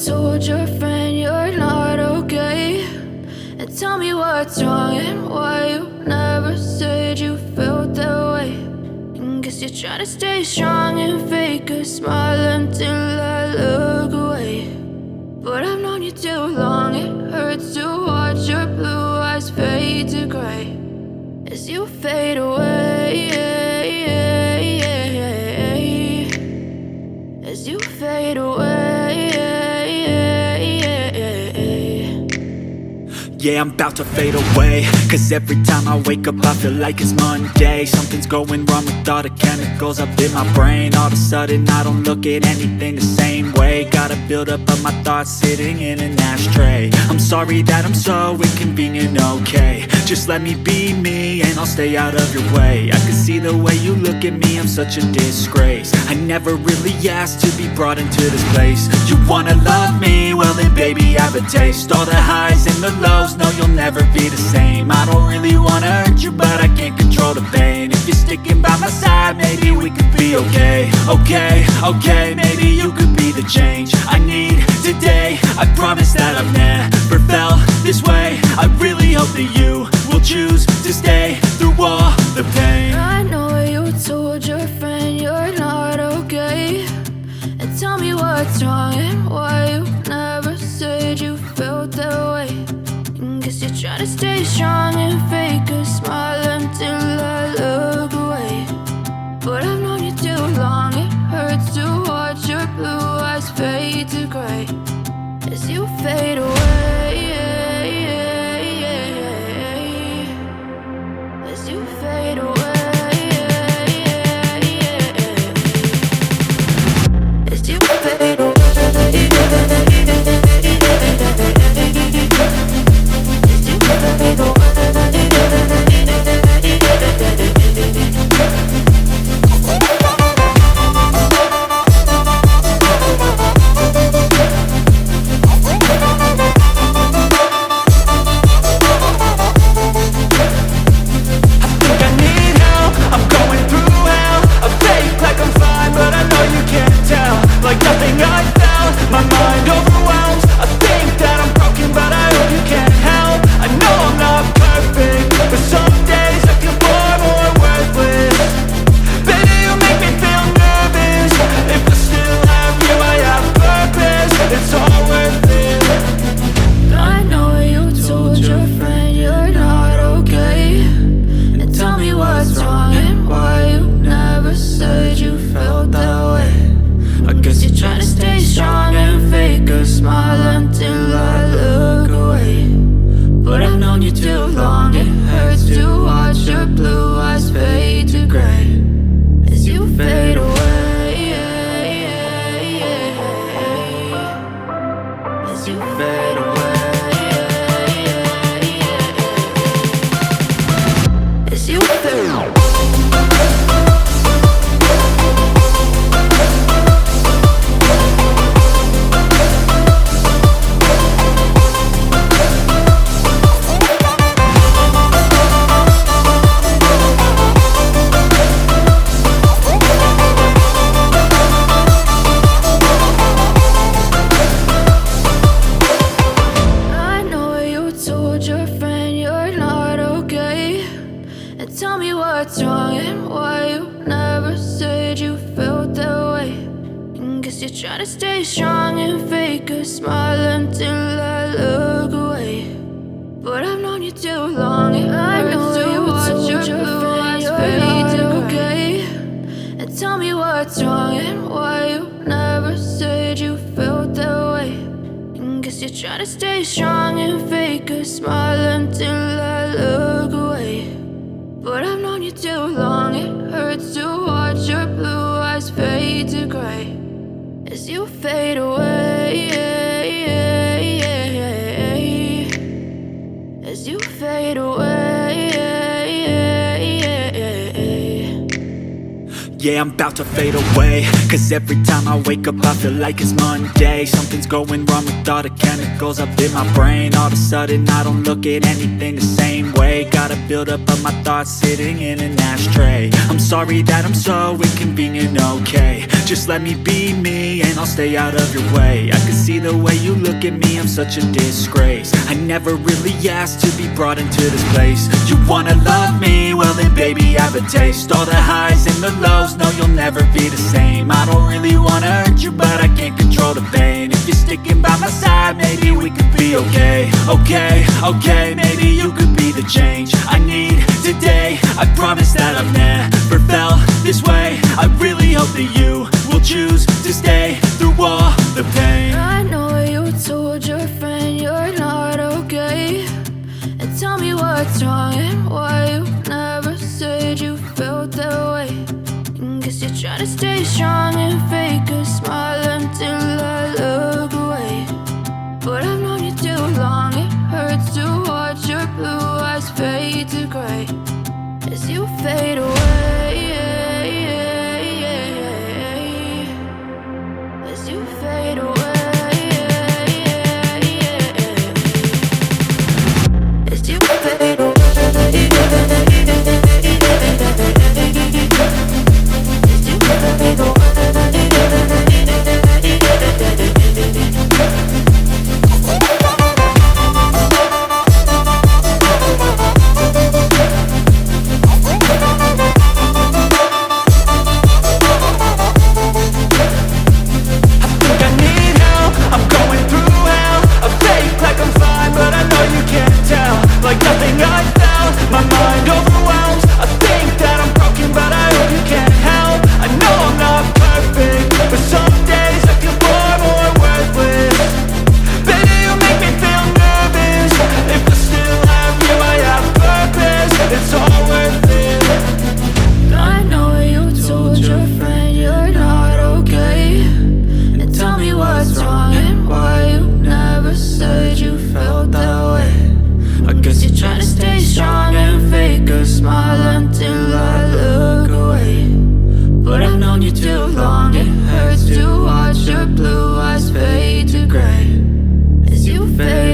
told your friend you're not okay, and tell me what's wrong and why you never said you felt that way. And guess you're trying to stay strong and fake a smile until I look away. But I've known you too long, it hurts to watch your blue eyes fade to gray as you fade away, as you fade away. Yeah, I'm about to fade away, cause every time I wake up I feel like it's Monday. Something's going wrong with all the chemicals up in my brain. All of a sudden I don't look at anything the same way. Gotta build up of my thoughts sitting in an ashtray. I'm sorry that I'm so inconvenient, okay. Just let me be me and I'll stay out of your way. I can see the way you look at me, I'm such a disgrace. I never really asked to be brought into this place. You wanna love me? Well then baby I have a taste. All the highs and the lows, no you'll never be the same. I don't really wanna hurt you but I can't control the pain. If you're sticking by my side maybe we could be okay. Okay, maybe you could be the change I need today. I promise that I've never felt this way. I really hope that you will choose to stay through all the pain. I know you told your friend you're not okay, and tell me what's wrong and why you never said you felt that way. And guess you're trying to stay strong and fake a smile until I look away. But I've known you too long, it hurts to watch your blue eyes fade to gray as you fade away, as you fade away, as you fade away. Trying to stay strong and fake a smile until I look away. But I've known you too long, it hurts to watch your blue eyes fade to gray. And tell me what's wrong and why you never said you felt that way. And guess you're trying to stay strong and fake a smile until I look away. But I've known you too long, it hurts to watch your blue eyes fade to gray as you fade away, as you fade away. yeah, I'm about to fade away. Cause every time I wake up I feel like it's Monday. Something's going wrong with all the chemicals up in my brain. All of a sudden I don't look at anything the same way. Gotta build up of my thoughts sitting in an ashtray. I'm sorry that I'm so inconvenient, okay. Just let me be me and I'll stay out of your way. I can see the way you look at me, I'm such a disgrace. I never really asked to be brought into this place. You wanna love me? Well then baby have a taste. All the highs and the lows, no you'll never be the same. I don't really wanna hurt you but I can't control the pain. If you're sticking by my side maybe we could be okay. Okay, maybe you could be the change I need today. I promise that I've never felt this way. I really hope that you will choose to stay through all the pain. I know you told your friend you're not okay, and tell me what's wrong and why you never said you felt that way. And guess you're trying to stay strong and fake a smile until I look away. But I've known you too long, it hurts to watch your blue eyes fade to gray as you fade away. As you fade away. As you fade away. As you fade away. Like nothing I felt, my mind overwhelms. I think that I'm broken, but I hope you can't help. I know I'm not perfect, but some days I feel far more worthless. Baby, you make me feel nervous. If I still have you, I have purpose. It's all worth it. I know you told your friend you're not okay, and tell me what's wrong and why you never said you felt that way. I guess you're trying to stay strong and fake a smile until I look away. But I've known you too long, it hurts to watch your blue eyes fade to gray as you fade